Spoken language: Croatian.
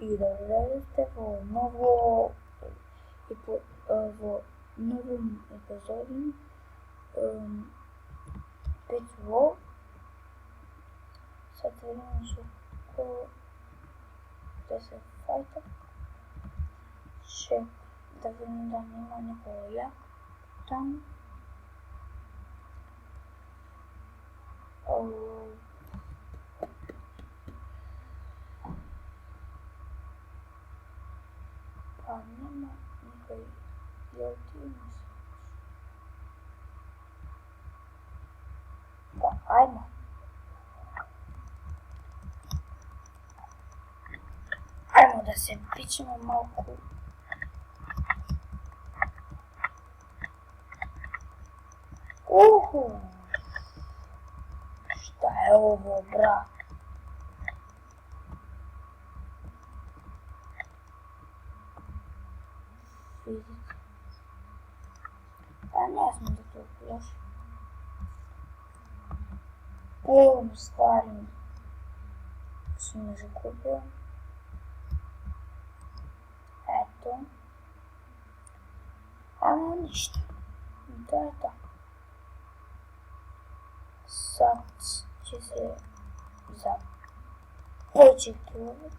и да влезете во новом епизоди Пецло. Sad vidimo što da se fajta. Ще да видим да нема некој як там. Pa nema никој јелти. Па ајмо. Ајмо да се пичаме малку. Уху! Šta je ovo, brat? Vidite. Pa ne znam da to loše. Ovom stvari sam još kupio. Eto. Ali ništa. To je to. Sad će se započeti ovo.